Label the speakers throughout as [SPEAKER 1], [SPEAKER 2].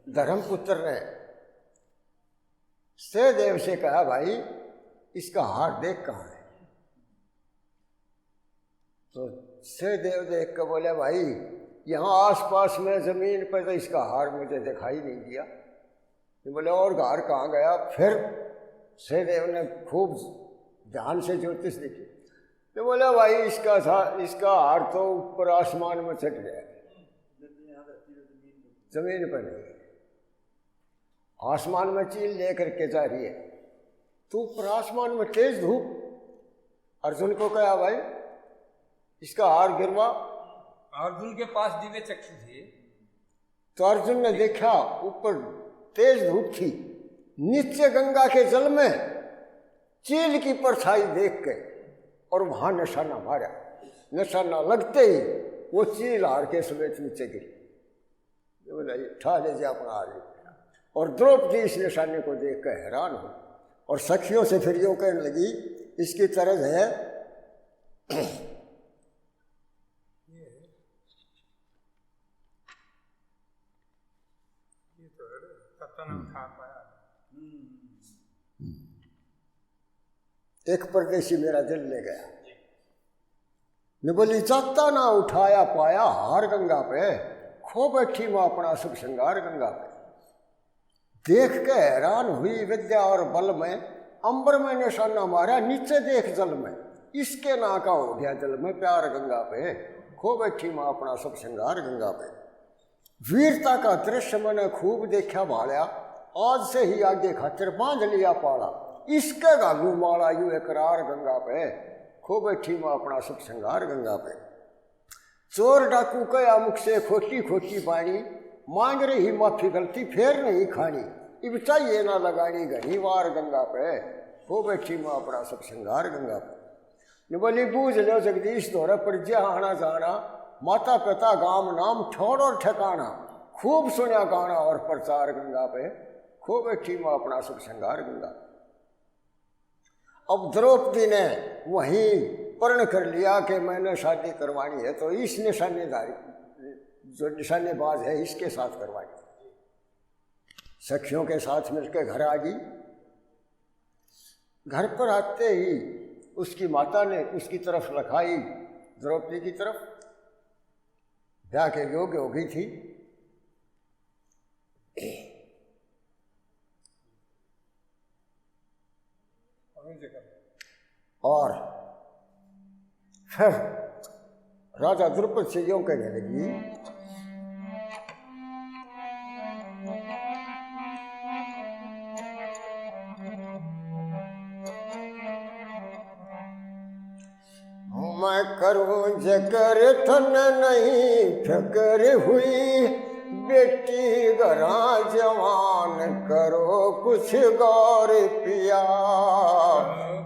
[SPEAKER 1] धर्मपुत्र ने सहदेव से कहा, भाई इसका हार देख कहाँ है। तो सहदेव देख कर बोले, भाई यहाँ आसपास में जमीन पर तो इसका हार मुझे दिखाई नहीं दिया। तो बोले और हार कहाँ गया। फिर सहदेव ने खूब ध्यान से ज्योतिष देखी। तो बोले, भाई इसका हार तो ऊपर आसमान में चढ़ गया, जमीन पर नहीं। आसमान में चील लेकर के जा रही है, तो ऊपर आसमान में तेज धूप। अर्जुन को कहा, भाई इसका हार गिरवा।
[SPEAKER 2] अर्जुन के पास दिव्य चक्षु थे,
[SPEAKER 1] तो अर्जुन ने देखा ऊपर तेज धूप थी, नीचे गंगा के जल में चील की परछाई देख के और वहां निशाना मारा। निशाना लगते ही वो चील हार के समेत नीचे गिरी। उठा ले जा अपना हार। और द्रौपदी इस निशाने को देख कर हैरान हो और सखियों से फिर यूं कहने लगी, इसकी तरज है एक परदेशी मेरा दिल ले गया। ने बोली, जाता ना उठाया पाया हार गंगा पे, खो बैठी मां अपना शुभ श्रृंगार गंगा पे। देख के हैरान हुई विद्या और बल में, अंबर में निशाना मारा नीचे देख जल में, इसके ना का हो गया जल में प्यार गंगा पे, खो बैठी मां अपना शुभ श्रृंगार गंगा पे। वीरता का दृश्य मैंने खूब देखा भाड़ा, आज से ही आगे खातिर बांध लिया पाड़ा, इसके गालू माला यू एकरार गंगा पे, खो बैठी मां अपना शुभ श्रृंगार गंगा पे। चोर डाकू कया मुख से खोटी खोटी बाणी, मांग रही माफी गलती फेर नहीं खानी, इब चाहिए ना लगानी घनी वार गंगा पे, खो बैठी मां अपना शुभ श्रृंगार गंगा पे। बोली, बूझ लो जगदीश दोहरा पर ज्या आना जाना, माता पिता गाम नाम ठौर और ठिकाना, खूब सुना गाना और प्रचार गंगा पे, खो बैठी मां अपना शुभ श्रृंगार गंगा। अब द्रौपदी ने वहीं प्रण कर लिया कि मैंने शादी करवानी है, तो इस निशानेदारी जो निशानेबाज है इसके साथ करवानी। सखियों के साथ मिलकर घर आ गई। घर पर आते ही उसकी माता ने उसकी तरफ लखाई, द्रौपदी की तरफ, ब्याह के योग्य हो गई थी। और फिर राजा द्रुपद से यूं कहने लगी, मैं करूं जकर थन नहीं फिक्र हुई, बेटी घरा जवान करो कुछ गौर पिया,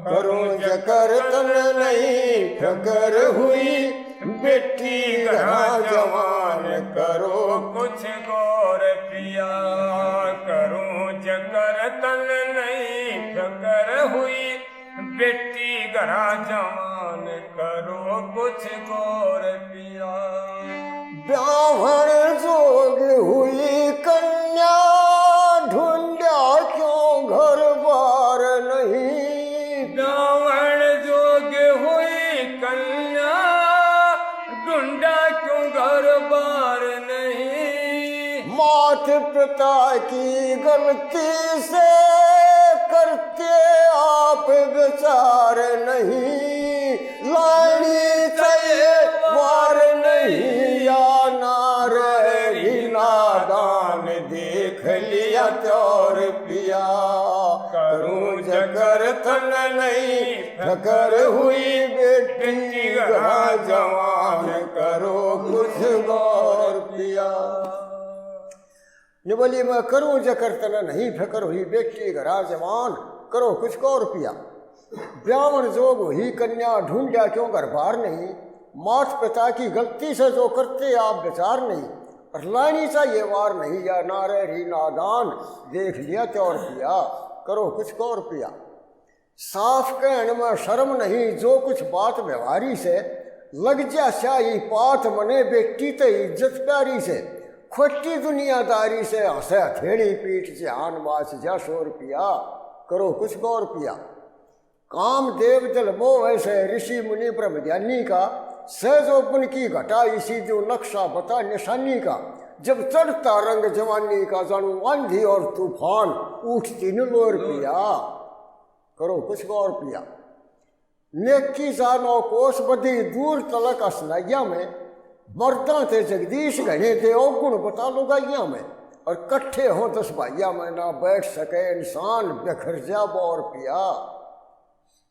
[SPEAKER 1] करूं जकर तन नहीं फिक्र हुई, बेटी घरा जवान करो
[SPEAKER 2] कुछ गौर पिया, करूं जकर तन नहीं फिक्र हुई, बेटी घरा जवान करो कुछ गौर पिया।
[SPEAKER 1] ब्राह्मण जोग हुई कन्या, ढूंढा क्यों घर बार नहीं,
[SPEAKER 2] ब्राह्मण जोग हुई कन्या, ढूंढा क्यों घर बार नहीं,
[SPEAKER 1] मात पिता की गलती से करते आप विचार नहीं, लानी चाहिए वार नहीं, या नारे नादान देख लिया त्योर पिया, करूं जकर थन नहीं फिक्र हुई, बेटी घरा जवान करो कुछ गौर पिया। ने बोली, मैं करूं जकर तन नहीं फिक्र हुई, बेटी घरा जवान करो कुछ गौर पिया। ब्राह्मण जोग हुई कन्या, ढूंढा क्यों घर बार नहीं, मात पिता की गलती से जो करते आप विचार नहीं, और लानी चाहिए वार नहीं, या नारे ही नादान देख लिया त्योर पिया, करो कुछ गौर पिया। साफ कहने में शर्म नहीं, जो कुछ बात व्यवहारी से, लग जा स्याही पाथ मने बेटी ते इज्जत प्यारी से, खोटी दुनियादारी से हंसे हथेड़ी पीठ से आन बास जा 100 रुपया करो कुछ गौर पिया। काम देव जल मोह ऐसे ऋषि मुनि ब्रह्म ज्ञानी का सहजो पुन की घटा इसी जो नक्शा बता निशानी का। जब चढ़ता रंग जवानी का जानू आंधी और तूफान उठती नुलोर पिया करो कुछ गौर पिया। नेकी जानो कोस बधी दूर तलक असनाइया में मर्दा थे जगदीश घने थे और गुण बता लो गाइया में। और कट्ठे हो 10 भाइया में ना बैठ सके इंसान बिखर जा बौर पिया।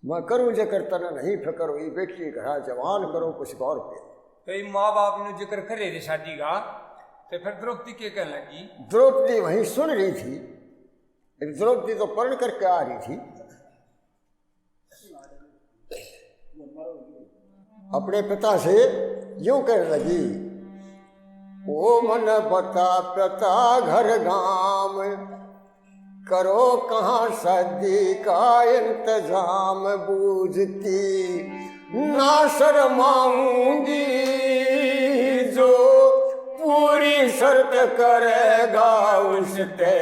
[SPEAKER 1] मैं करूं जिक्र तना नहीं फिक्र हुई बेटी घरा जवान करो कुछ गौर पिया।
[SPEAKER 2] कई माँ बाप ने जिक्र करे थे शादी का तो फिर द्रौपदी के कहने लगी।
[SPEAKER 1] द्रौपदी वहीं सुन रही थी। एक द्रौपदी तो पढ़ करके आ रही थी। अपने पिता से यूं कहने लगी ओ मन बता पिता घर गाम करो कहाँ शादी का इंतजाम बूझती ना शर्माऊंगी जो पूरी शर्त करेगा उससे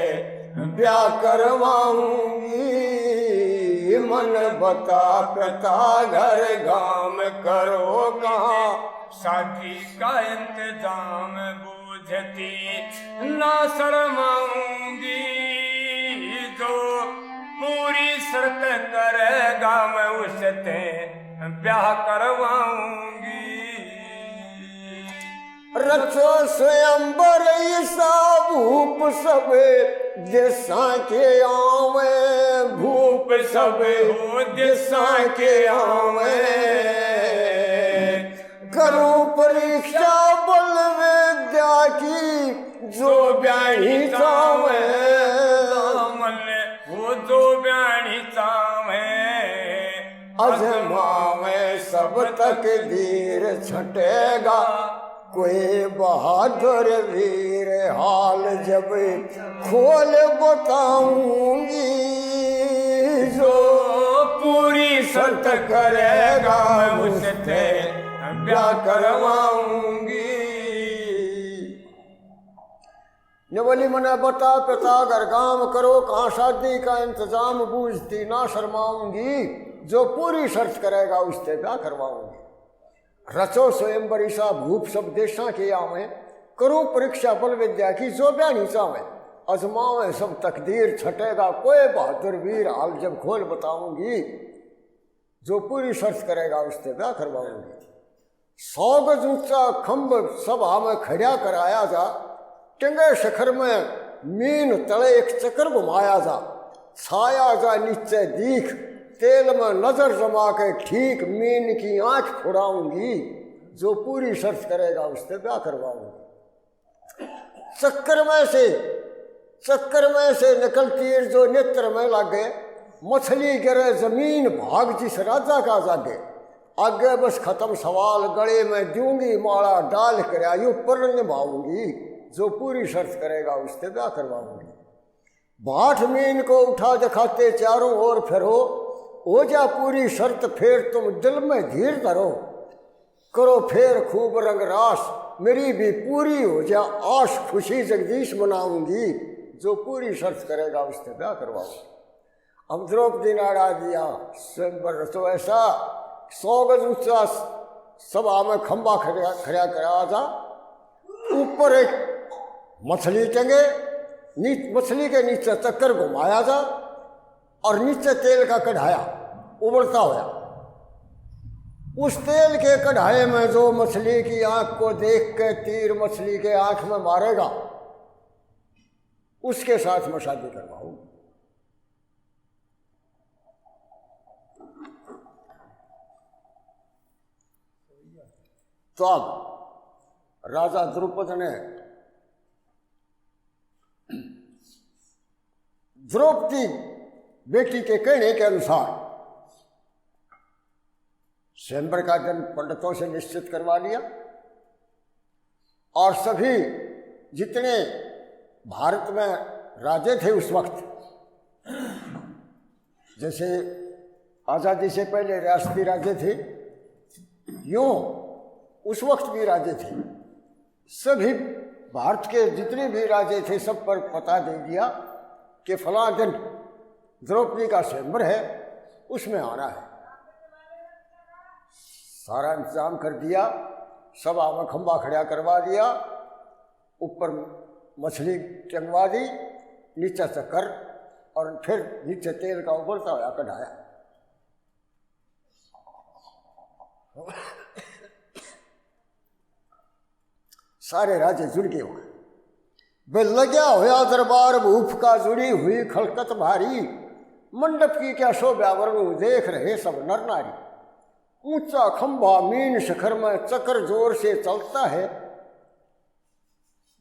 [SPEAKER 1] ब्याह करवाऊंगी। मन बता पिता घर गाम करो कहाँ
[SPEAKER 2] शादी का इंतजाम बूझती ना शर्माऊंगी जो पूरी शर्त करेगा मैं उससे ब्याह करवाऊंगी।
[SPEAKER 1] रचो स्वयंवर ईसा भूप सब दिशा के आवे भूप सब दिशा के आवे। करूं परीक्षा बल विद्या की जो ब्याही चावे
[SPEAKER 2] वो जो ब्याही चावे
[SPEAKER 1] अजमावे सब तक धीर छटेगा कोई बहादुर वीर हाल जब खोल बताऊंगी जो पूरी शर्त करेगा उससे ब्याह करवाऊंगी। ने बोली मने बता पिता घर काम करो कहाँ शादी का इंतजाम बूझती ना शर्माऊंगी जो पूरी शर्त करेगा उससे ब्याह करवाऊंगी। रचो स्वयंवर ईसा भूप सब देशा के आवे करो परीक्षा बल विद्या की जो ब्याह चावे अजमावे सब तकदीर छटेगा कोई बहादुर वीर हाल जब खोल बताऊंगी जो पूरी शर्त करेगा उससे ब्याह करवाऊंगी। 100 गज ऊंचा खंभ सभा में खड़ा कराया जा टिंगे शिखर में मीन तले एक चक्कर घुमाया जा छाया जा नीचे दीख तेल में नजर जमा के ठीक मीन की आंख फुड़ाऊंगी जो पूरी शर्त करेगा उससे ब्याह करवाऊंगी। चक्कर में से निकल तीर जो नेत्र में लागे मछली गिरे जमीन भाग जिस राजा का जागे आगे बस खत्म सवाल गले में दूंगी माला डाल कर आयु पर निभाऊंगी जो पूरी शर्त करेगा उससे ब्याह करवाऊंगी। भाट मीन को उठा दिखाते चारों ओर फिरो हो जा पूरी शर्त फेर तुम दिल में धीर धरो करो फेर खूब रंग रास मेरी भी पूरी हो जा आश खुशी जगदीश मनाऊंगी जो पूरी शर्त करेगा उससे ब्याह करवाऊंगी। अब द्रौपदी ने अड़ा दिया स्वयंवर तो ऐसा 100 गज ऊंचा सभा में खंबा खड़ा करा था ऊपर एक मछली टंगे मछली के नीचे चक्कर घुमाया था और नीचे तेल का कढ़ाया उबलता हुआ उस तेल के कढ़ाए में जो मछली की आंख को देख के तीर मछली के आंख में मारेगा उसके साथ मैं शादी करवाऊं। तो अब राजा द्रुपद ने द्रौपदी बेटी के कहने के अनुसार स्वयंवर का दिन पंडितों से निश्चित करवा लिया और सभी जितने भारत में राजे थे उस वक्त जैसे आज़ादी से पहले रियासती राजे थे यूं उस वक्त भी राजे थे सभी भारत के जितने भी राजे थे सब पर पता दे दिया कि फलां दिन द्रौपदी का स्वयंवर है, उसमें आना है। सारा इंतजाम कर दिया, सभा में खंबा खड़ा करवा दिया, ऊपर मछली टंगवा दी, नीचे चक्कर, और फिर नीचे तेल का उबलता हुआ कढ़ाया। सारे राजे जुड़ गए हुए, वे लग्या होया दरबार भूप का, जुड़ी हुई खलकत भारी, मंडप की क्या शोभा वरणु देख रहे सब नर नारी। ऊंचा खंभा मीन शिखर में चक्र जोर से चलता है,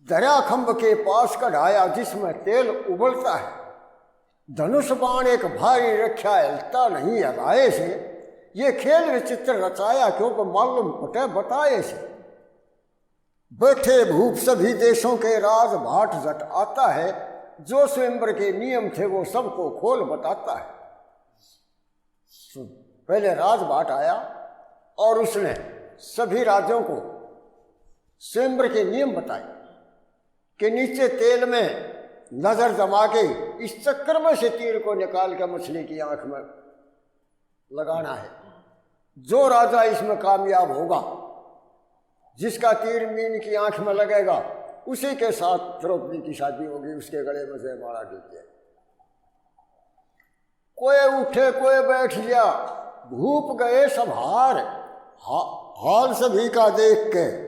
[SPEAKER 1] दरिया खंभ के पास कढ़ाया जिसमें तेल उबलता है। धनुष बाण एक भारी रक्षा हिलता नहीं हलाए से, ये खेल विचित्र रचाया क्योंकि मालूम पटे बताए से। बैठे भूप सभी देशों के राज भाट जट आता है, जो स्वयंवर के नियम थे वो सबको खोल बताता है। तो पहले राज भाट आया और उसने सभी राज्यों को स्वयंवर के नियम बताए कि नीचे तेल में नजर जमा के इस चक्कर में से तीर को निकाल कर मछली की आंख में लगाना है। जो राजा इसमें कामयाब होगा, जिसका तीर मीन की आंख में लगेगा, उसी के साथ द्रौपदी की शादी होगी, उसके गले में जयमाला दीजिए। कोई उठे कोई बैठ गया, भूप गए सब हाल सभी का देख के।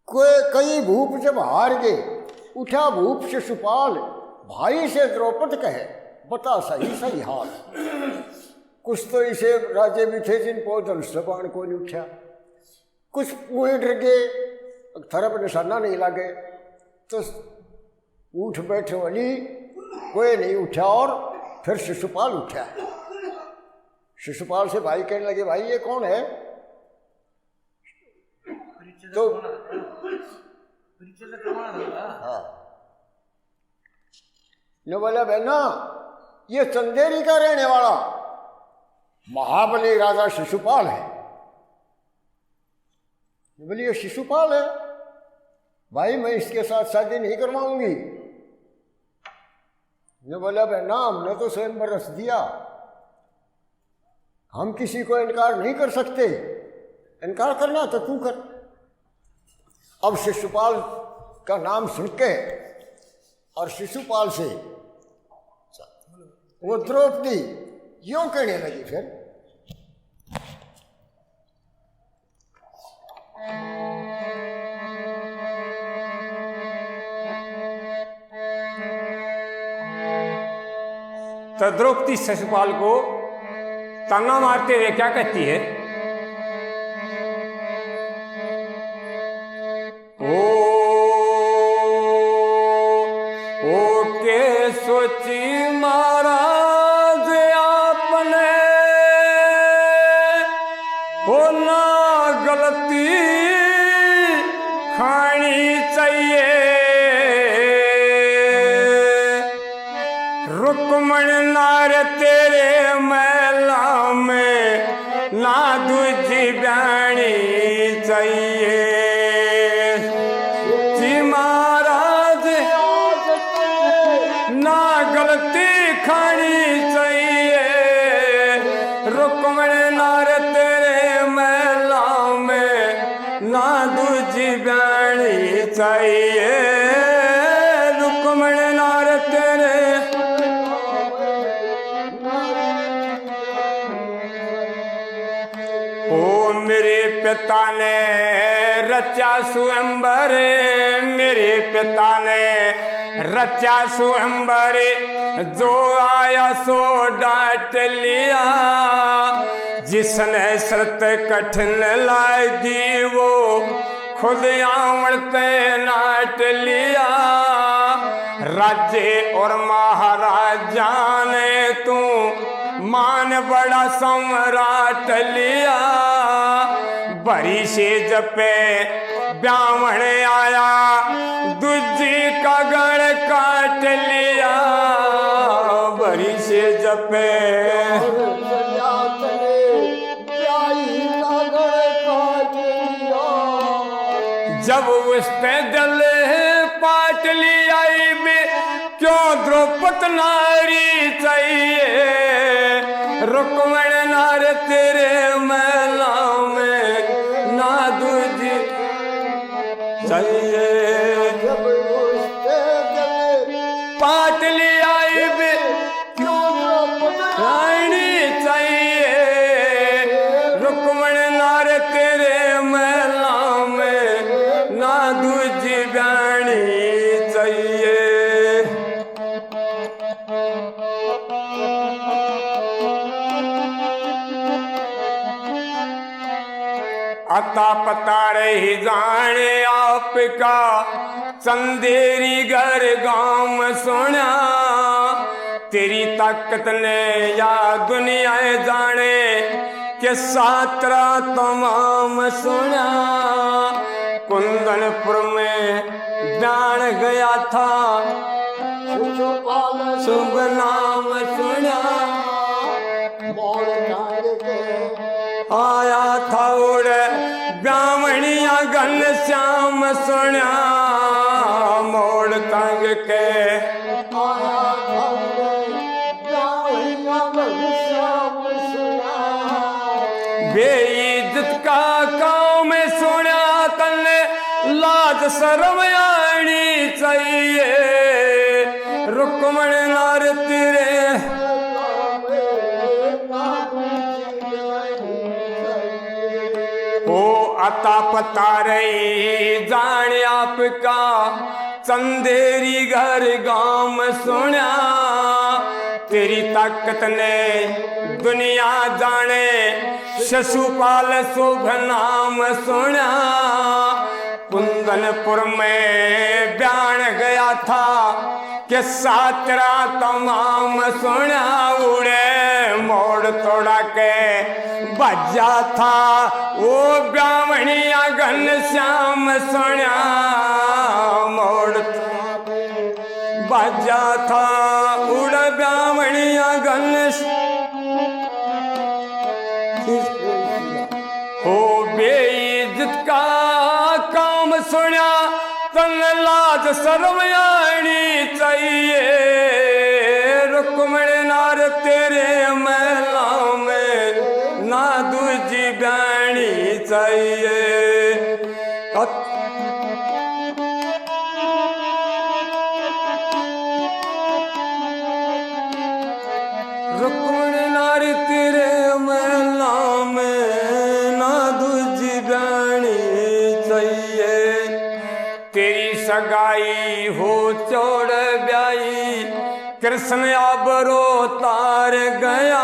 [SPEAKER 1] कई भूप जब हार गए, उठा भूप शिशुपाल, भाई से द्रौपद कहे बता सही सही हाल। कुछ तो ऐसे राजे भी थे जिन पर धनुष बाण को नहीं उठा, कुछ मुँह डर गए, थर पर निशाना नहीं लगे, तो उठ बैठे वाली कोई नहीं उठा। और फिर शिशुपाल उठा। शिशुपाल से भाई कहने लगे, भाई ये कौन है? तो हाँ, ने बोला बहना ये चंदेरी का रहने वाला महाबली राजा शिशुपाल है। बोली ये शिशुपाल है? भाई मैं इसके साथ शादी नहीं करवाऊंगी। ने बोला बहना हमने तो स्वयंवर रच दिया, हम किसी को इनकार नहीं कर सकते, इनकार करना तो तू कर। अब शिशुपाल का नाम सुन के और शिशुपाल से वो द्रौपदी यूं कहने लगी। फिर
[SPEAKER 2] तो द्रौपदी शिशुपाल को ताना मारते हुए क्या कहती है? ओ के सोची महाराज आपने, हो ना गलती खानी चाहिए, रुक्मण नार तेरे महला में ना दूजी ब्याणी चाहिए। जी महाराज ना गलती खानी चाहिए, रुक्मण नार तेरे महला में ना दूजी ब्याणी चाहिए, रुक्मण नार तेरे। ओ मेरे पिता ने रचा स्वयंवर, मेरे पिता ने रचा स्वयंवर, जो आया सो डांट लिया, जिसने शर्त कठिन लाई दी वो खुद आंवण पे नाट लिया। राजे और महाराजा ने तू मान बड़ा सम्राट लिया, बरी से जपे ब्राह्मण आया, दूजी का गढ़ काट लिया, बरी से जपे द्रौपद नारी चाहिए रुक्मण नार तेरे महला में ना दूजी चाहिए
[SPEAKER 1] जब उसके गले
[SPEAKER 2] पाटली आई भी
[SPEAKER 1] क्यों द्रौपद
[SPEAKER 2] रानी चाहिए रुक्मण नार तेरे महला में ना दूजी रानी चाहिए अता पता रही जाने आपका चंदेरी घर गांव में सुना तेरी ताकत ने या दुनिया जाने के सातरा तमाम सुना कुंदनपुर में जान गया था
[SPEAKER 1] शिशुपाल
[SPEAKER 2] शुभ नाम सुना
[SPEAKER 1] मोर टांग के
[SPEAKER 2] आया था उड़ ब्राह्मणिया घन श्याम सुना मोड़ तंग के
[SPEAKER 1] आया था गावैया घनश्याम सुना
[SPEAKER 2] बेइज्जत का काम सुना तन्ने लाज शर्म आनी चाहिए रुक्मण नार तेरे ओ अता पता रही जान आपका चंदेरी घर गांव में सुना तेरी ताकत ने दुनिया जाने शिशुपाल शुभ नाम सुना कुंदनपुर में बयान गया था कि सातरा तमाम सुना उड़े मोड़ तोड़ा के बजा था वो ब्राह्मणिया घन श्याम सुना मोड़ बजा था उड़ ब्राह्मणिया घन हो बेइज्जत का काम सुना तन लाज शर्म आनी चाहिए रुक्मण नार तेरे महला में ना दूजी बयानी चाहिए रुक्मण नार तेरे महला में ना दूजी बयानी चाहिए तेरी सगाई हो चौड़ ब्याई कृष्ण आबरो तार गया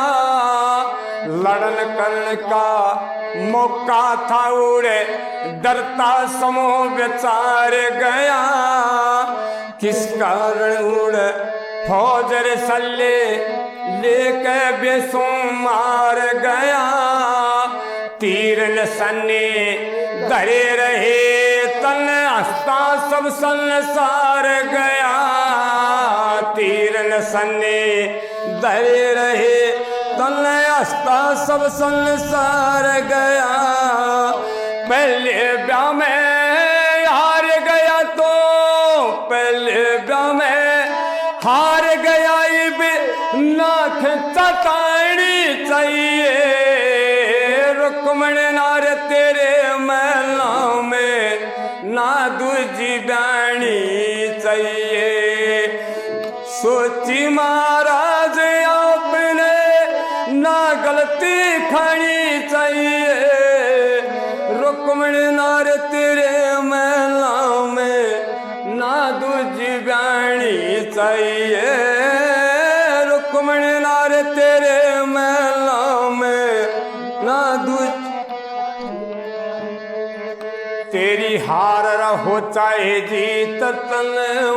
[SPEAKER 2] लड़न करण का मौका था उड़े डरता समूह विचार गया किस कारण उड़ फौजर सल्ले लेके बेसों मार गया तीर निशाने धरे रहे तन हस्ता सब संसार गया तीर निशाने धरे रहे तन हस्ता सब संसार गया पहले ब्याह में हार गया तो पहले ब्याह में हार गया नाथ चटानी चाहिए रुक्मण नार तेरे महला में ना दूजी बयानी चाहिए सोची महाराज आपने ना गलती खानी चाहिए रुक्मण नार तेरे महला में ना दूजी बयानी चाहिए रुक्मण नार तेरे महला में ना दूज तेरी हार रहो चाहे जीत तन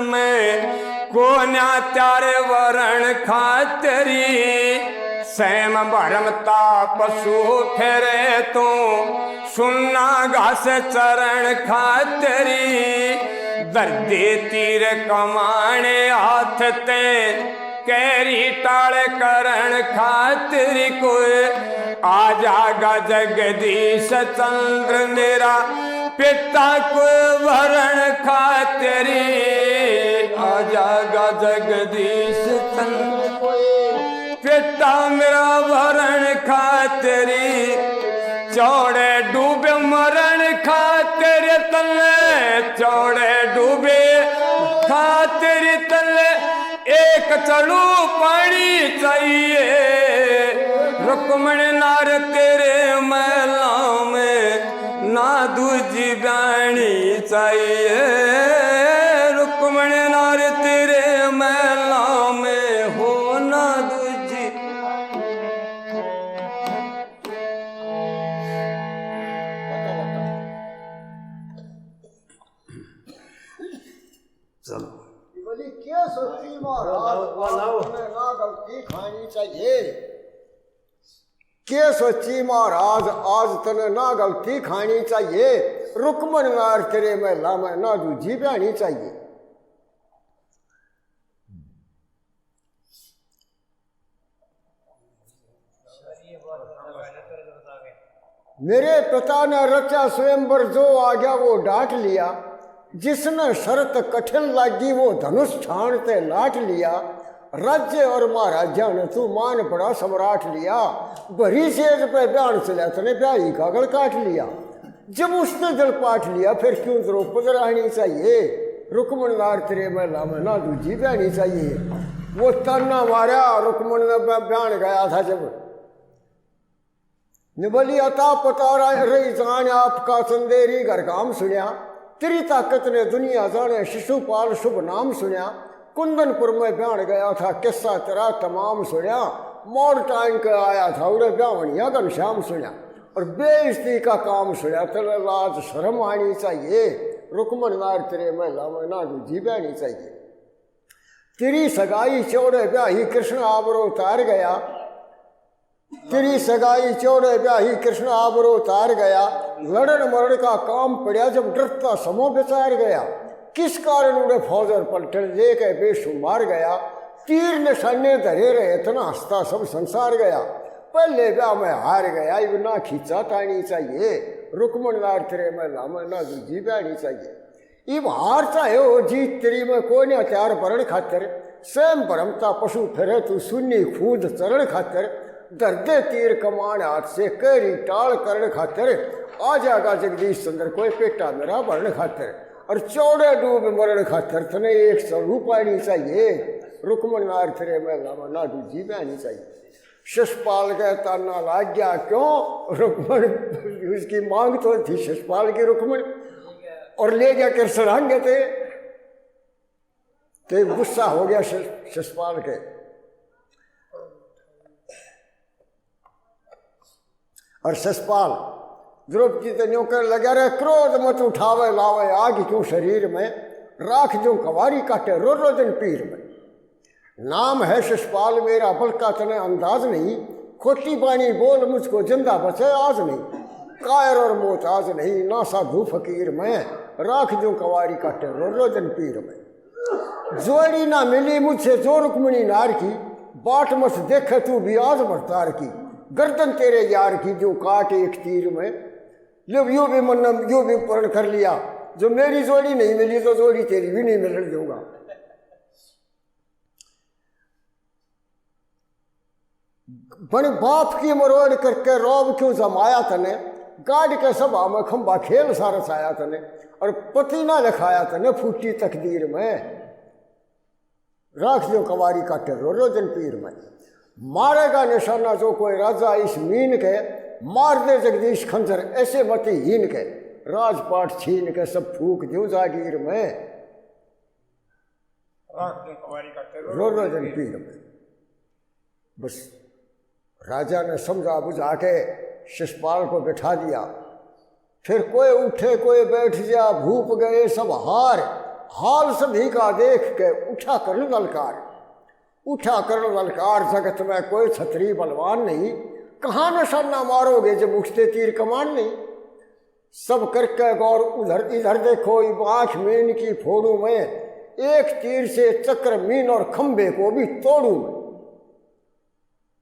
[SPEAKER 2] में कोन्या त्यारे वरण खातरी सैम भरमता पशु फेरे तो सुन्ना घास चरण खातरी दर्दे तीर कमाने हाथ ते कैरी टाल करण खातिर कोई आ जागा जगदीश चंद्र मेरा पिता को वरण खातरी आ
[SPEAKER 3] जागा जगदीश तन पेटा मेरा भरण खातरी चौड़े डूबे मरण खातरे तले चौड़े डूबे खातरी तले एक चलू पानी चाहिए रुक्मण नार तेरे महला में ना दूजी बाणी चाहिए रुक्मण नार तेरे महला में हो ना दूजी चलो
[SPEAKER 1] बोली क्या सोची महाराज तुम्हें ना गलती खानी चाहिए क्या सोची महाराज आज तने ना गलती खानी चाहिए रुक्मण नार तेरे महला में ना दूजी बहनी चाहिए। मेरे पिता ने रचा स्वयंवर जो आ गया वो डांट लिया जिसने शर्त कठिन लगी वो धनुष छानते लाट लिया राज्य और महाराजा ने तू मान पड़ा सम्राट लिया भरी सेज पे बयान चला तने ब्याही का गल काट लिया जब उसने जल पाट लिया फिर क्यों द्रौपद रहनी चाहिए रुक्मण नार तेरे महला में ना दूजी बहनी चाहिए। वो ताना मारा रुक्मण ने बयान गया था जब निबली अता पता रही जान आपका चंदेरी घर काम सुनिया तेरी ताकत ने दुनिया जाने शिशुपाल शुभ नाम सुनिया कुंदनपुर में बयान गया था किस्सा तेरा तमाम सुनिया मोड़ टाइम का आया था उड़े ब्यावनिया घनश्याम सुनिया और बेइज्जती का काम सुनिया तेरे लाज शर्म आनी चाहिए रुक्मण नार तेरे महला में ना दूजी बहनी चाहिए। तेरी सगाई चौड़े ब्याही कृष्ण आबरो उतार गया तेरी सगाई चौड़े ब्याही कृष्ण आबरो उतार गया लड़न मरण का काम पड़ा जब डरता समो बेचार गया किस कारण उड़े फौजर पलटन ले के बेशुमार गया तीर निशाने धरे रहे इतना हंसता सब संसार गया पहले ब्याह में हार गया इब ना खींचा तानी चाहिए रुक्मण नार तेरे महला में ना दूजी बहनी चाहिए। इब हार चाहे हो जीत तेरी में कोई ने हथियार भरण खातर स्वयं भरमता पशु फिरे तू सुन्नी खूद चरण खातर दर्दे तीर कमान हाथ से करी टाल करण खातर आ जाएगा जगदीश चंद्र कोई पेटा मेरा भरण खातर और चौड़े डूब मरण खातर तने एक सरू पानी चाहिए रुक्मण नार तेरे महला में ना दूजी बहनी चाहिए। शिषपाल का ताना लाग गया क्यों रुक्मण उसकी मांग तो थी शिषपाल की रुक्मण और ले गया कर सरांगे थे तो गुस्सा हो गया शिषपाल के और शिषपाल द्रौपदी तो न्यों कर लगा रहे क्रोध मत उठावे लावे आग क्यों शरीर में राख जो कवारी काटे रो रो दिन पीर में नाम है शिषपाल मेरा बल का तने अंदाज नहीं खोटी बानी बोल मुझको जिंदा बचे आज नहीं कायर और मोत आज नहीं ना साधु फकीर में राख जो कवारी काटे रो रो दिन पीर में जोड़ी ना मिली मुझसे जो रुक्मणी नार की बाट मत देखे तू भी आज भरतार की गर्दन तेरे यार की जो काट एक तीर में लो भी मन यो भी पूर्ण कर लिया जो मेरी जोड़ी नहीं मिली तो जोड़ी तेरी भी नहीं मिलने दूंगा। बड़े बाप की मरोड़ करके रौब क्यों जमाया तने गाड़ के सभा में खंबा खेल सारा छाया तने और पति ना लिखाया तने फूटी तकदीर में राख जो कवारी काटे रो रो जन पीर में मारेगा निशाना जो कोई राजा इस मीन के मार दे जगदीश खंजर ऐसे मती हीन के राजपाट छीन के सब फूक दो जागीर में रो रो जन पीर में। बस राजा ने समझा बुझा के शिषपाल को बैठा दिया फिर कोई उठे कोई बैठ जा भूप गए सब हाल सभी का देख के उठा कर्ण ललकार जगत में कोई छतरी बलवान नहीं कहाँ निशाना मारोगे जब उठते तीर कमान नहीं सब करके गौर उधर इधर देखो आँख मीन की फोड़ू में एक तीर से चक्र मीन और खंबे को भी तोड़ू में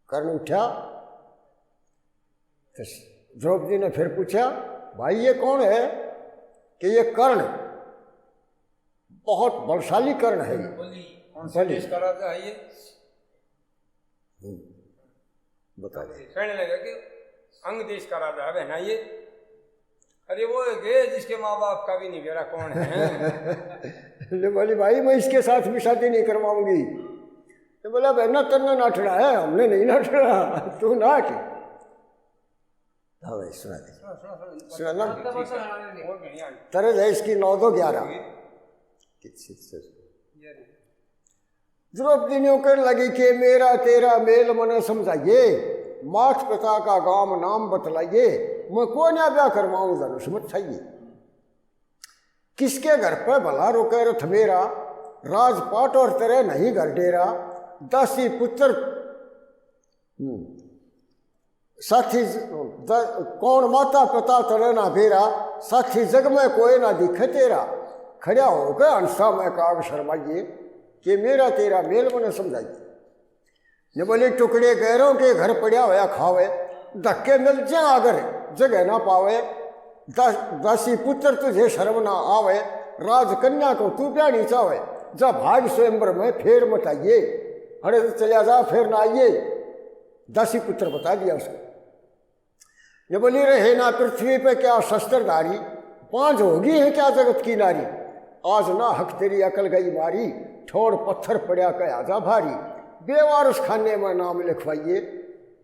[SPEAKER 1] कर्ण उठा। द्रौपदी ने फिर पूछा भाई ये कौन है कि ये कर्ण बहुत बलशाली कर्ण है ये।
[SPEAKER 2] बोली कौन सा देश का राजा है ये?
[SPEAKER 1] बता दे।
[SPEAKER 2] कहने लगा कि अंग देश का राजा है ना ये। अरे वो है जिसके माँ बाप का भी नहीं बेरा कौन है?
[SPEAKER 1] बोली भाई मैं इसके साथ भी शादी नहीं करवाऊंगी। तो बोला बहना तेना नाटड़ा है, हमने नहीं नाटड़ा, तू नाट। हाँ भाई सुना दे, सुना ना। तरज है इसकी 9-2-11। द्रौपदी ने कहने लगी कि मेरा तेरा मेल मन समझाइए, मात पिता का गांव नाम बतलाइए, मैं कौन ब्याह करवाऊं धनुष मत चाहिए। किसके घर पे भला रोके रथ मेरा, राजपाट और तेरे नहीं घर डेरा। दासी पुत्र साथी कौन माता पिता तेरे ना बेरा, साथी जग में कोई ना दिखे तेरा। खड़ा होकर हंसा में काग शर्माइए कि मेरा तेरा मेल मन समझाइए। ने बोले टुकड़े गैरों के घर पड़ा होया खावे, धक्के मिल जाए अगर जगह ना पावे। दासी पुत्र तुझे शर्म ना आवे, राजकन्या को तू प्यानी चावे। जब भाग स्वयंवर में फेर मटाइए, अरे चलिया जा फिर ना आइए। दासी पुत्र बता दिया उसको। ये बोली रहे ना पृथ्वी पे क्या शस्त्रधारी, 5 होगी है क्या जगत की नारी। आज ना हक तेरी अकल गई मारी, ठोड़ पत्थर पड़ा कया जा भारी। बेवारस खाने में नाम लिखवाइए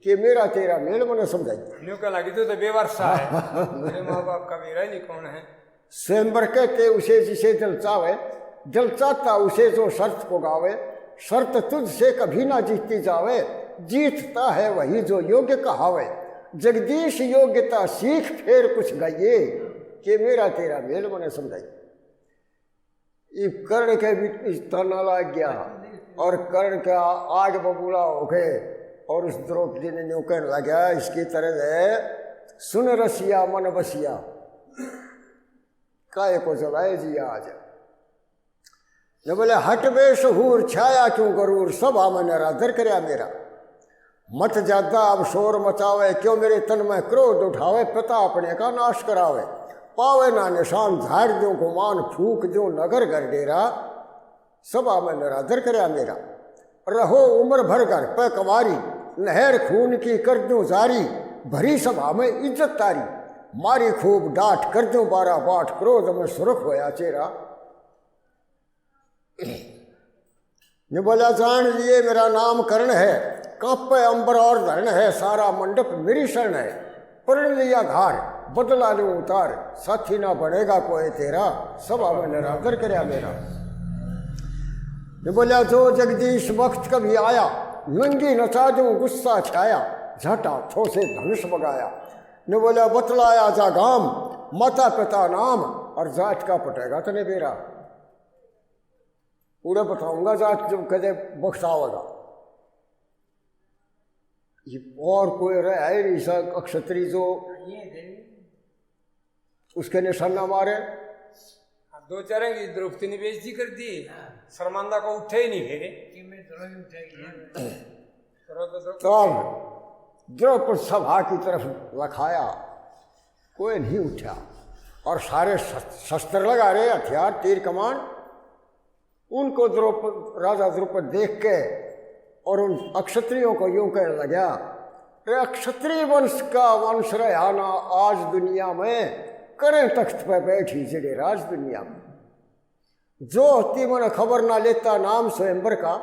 [SPEAKER 1] कि मेरा तेरा मेल मन समझाइए।
[SPEAKER 2] न्यू का लगी तो बेवारसा है, मेरे माँ बाप का मेरा नहीं कौन है।
[SPEAKER 1] स्वयंवर कहते उसे जिसे दिल चावे, दिल चाहता उसे जो शर्त को गावे। शर्त तुझसे कभी ना जीतती जावे, जीतता है वही जो योग्य कहावे। जगदीश योग्यता सीख फिर कुछ गाइए कि मेरा तेरा मेल मन समझाइए। कर्ण के भी तना लग गया और कर्ण का आग बबूला हो गए और उस द्रौपदी ने न्यू कहने लगा इसकी तरह है, सुन रसिया मन बसिया, काय को जलाए जिया आज। ने बोले हट बे शहूर, छाया क्यों गरूर, सब आम निरादर करया मेरा। मत ज्यादा अब शोर मचावे, क्यों मेरे तन में क्रोध उठावे। पिता अपने का नाश करावे, पावे ना निशान झाड़ दूं गुमान, फूक दूं नगर घर डेरा। सभा में निरादर करया मेरा, रहो उम्र भर घर पे कवारी। नहर खून की कर दूं जारी, भरी सभा में इज्जत तारी। मारी खूब डांट कर दूं 12 बाट, क्रोध में सुरख होया चेहरा। ने बोला जान लिए मेरा नाम कर्ण है, कांपे अंबर और धरण है। सारा मंडप मेरी शरण है, पढ़ लिया धार, बदला लूं उतार। साथी ना बनेगा कोई तेरा, सभा में निरादर करया मेरा। ने बोला जो जगदीश वक्त कभी आया, नंगी नचा दूं गुस्सा छाया। झटा थो से धनुष बगाया। ने बोला बतलाया जा गाम, माता पिता नाम, और जाट का पटेगा तने बेरा। पूरा बताऊंगा जाट जब कदे बख्शावेगा। ये और कोई रहा है नहीं सा अक्षत्री जो उसके निशाना मारे।
[SPEAKER 2] 2 चरेंगी, द्रौपदी ने बेइज्जती कर दी, शर्मांदा को उठे ही नहीं फिर।
[SPEAKER 1] तब द्रौपदी सभा की तरफ लखाया, कोई नहीं उठा और सारे शस्त्र लगा रहे, हथियार तीर कमान। उनको राजा द्रौपद देख के और उन अक्षत्रियों को यूं कहने लगा, रे क्षत्रिय वंश का वंश रहा ना आज दुनिया में, करें तख्त पे बैठी जड़े राज दुनिया में। जो होती मन खबर ना लेता नाम स्वयंवर का,